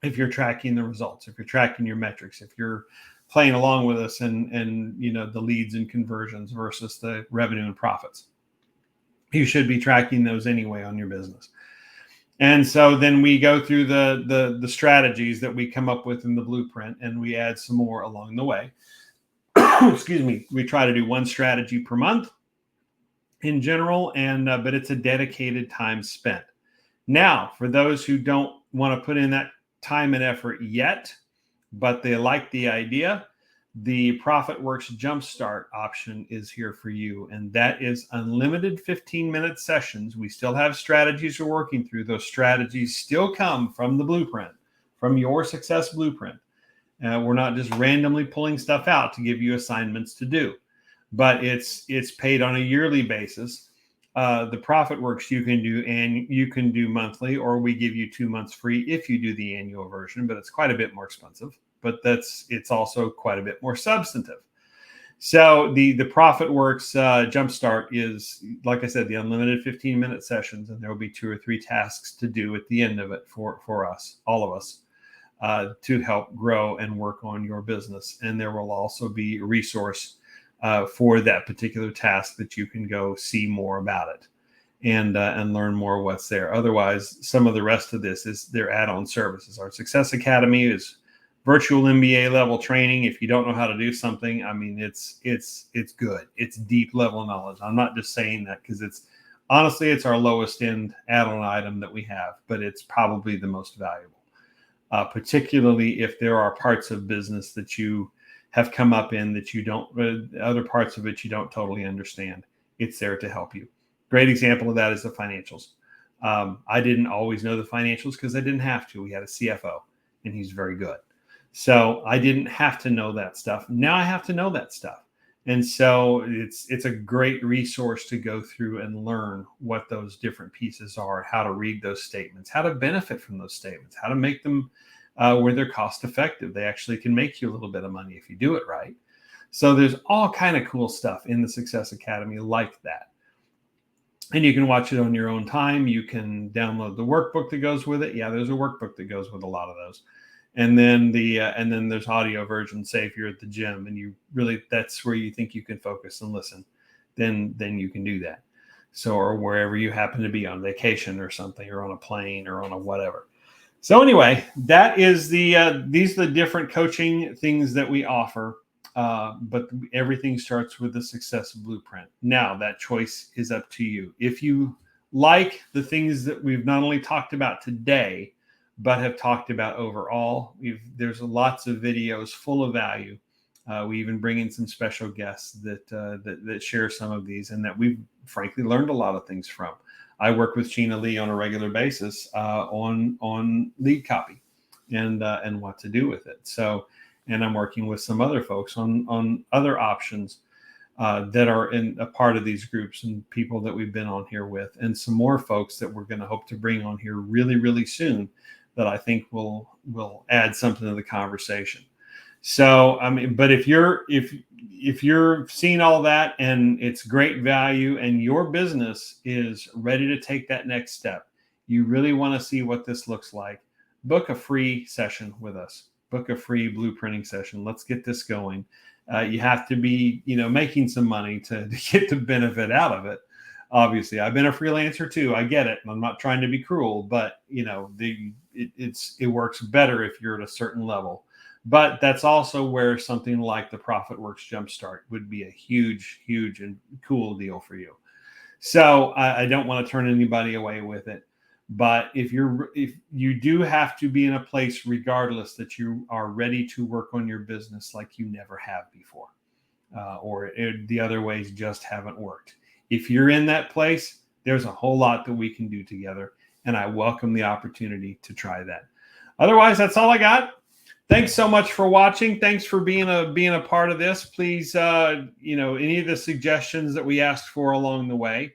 the results, if you're tracking your metrics, if you're playing along with us and you know the leads and conversions versus the revenue and profits, you should be tracking those anyway on your business. And so then we go through the strategies that we come up with in the blueprint, and we add some more along the way. Excuse me. We try to do 1 strategy per month in general, and but it's a dedicated time spent. Now, for those who don't want to put in that time and effort yet, but they like the idea, the ProfitWorks Jumpstart option is here for you. And that is unlimited 15-minute sessions. We still have strategies we're working through. Those strategies still come from the blueprint, from your success blueprint. We're not just randomly pulling stuff out to give you assignments to do, but it's paid on a yearly basis. The ProfitWorks you can do monthly, or we give you 2 months free if you do the annual version, but it's quite a bit more expensive. But it's also quite a bit more substantive. So the ProfitWorks Jumpstart is, like I said, the unlimited 15-minute sessions, and there will be 2 or 3 tasks to do at the end of it for us, all of us, to help grow and work on your business. And there will also be a resource for that particular task that you can go see more about it and learn more what's there. Otherwise, some of the rest of this is their add-on services. Our Success Academy is virtual MBA level training. If you don't know how to do something, I mean, it's good. It's deep level knowledge. I'm not just saying that because honestly, it's our lowest end add-on item that we have, but it's probably the most valuable, particularly if there are parts of business that you have come up in that you don't, other parts of it you don't totally understand. It's there to help you. Great example of that is the financials. I didn't always know the financials because I didn't have to. We had a CFO, and he's very good. So I didn't have to know that stuff. Now I have to know that stuff. And so it's a great resource to go through and learn what those different pieces are, how to read those statements, how to benefit from those statements, how to make them where they're cost effective. They actually can make you a little bit of money if you do it right. So there's all kind of cool stuff in the Success Academy like that. And you can watch it on your own time. You can download the workbook that goes with it. Yeah, there's a workbook that goes with a lot of those. And then then there's audio version. Say if you're at the gym and you really, that's where you think you can focus and listen, then you can do that. So, or wherever you happen to be on vacation or something, or on a plane or on a whatever. So anyway, that is these are the different coaching things that we offer. But everything starts with the Success Blueprint. Now that choice is up to you. If you like the things that we've not only talked about today, but have talked about overall, there's lots of videos full of value. We even bring in some special guests that share some of these, and that we've frankly learned a lot of things from. I work with Sheena Lee on a regular basis on lead copy and what to do with it. So, and I'm working with some other folks on other options that are in a part of these groups and people that we've been on here with, and some more folks that we're going to hope to bring on here really, really soon that I think will add something to the conversation. So, I mean, but if you're seeing all that and it's great value and your business is ready to take that next step, you really want to see what this looks like, book a free session with us. Book a free blueprinting session. Let's get this going. You have to be, making some money to get the benefit out of it. Obviously, I've been a freelancer too. I get it. I'm not trying to be cruel, but it works better if you're at a certain level. But that's also where something like the ProfitWorks Jumpstart would be a huge, huge and cool deal for you. So I don't want to turn anybody away with it. But if you do have to be in a place, regardless, that you are ready to work on your business like you never have before, or the other ways just haven't worked. If you're in that place, there's a whole lot that we can do together, and I welcome the opportunity to try that. Otherwise, that's all I got. Thanks so much for watching. Thanks for being a part of this. Please, any of the suggestions that we asked for along the way,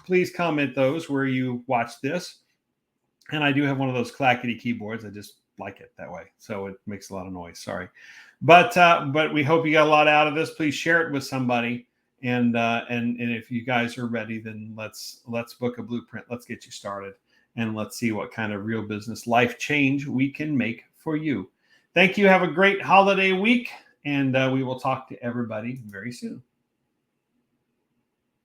please comment those where you watch this. And I do have one of those clackety keyboards. I just like it that way, so it makes a lot of noise. Sorry, but we hope you got a lot out of this. Please share it with somebody, and if you guys are ready, then let's book a blueprint. Let's get you started, and let's see what kind of real business life change we can make for you. Thank you. Have a great holiday week, and we will talk to everybody very soon.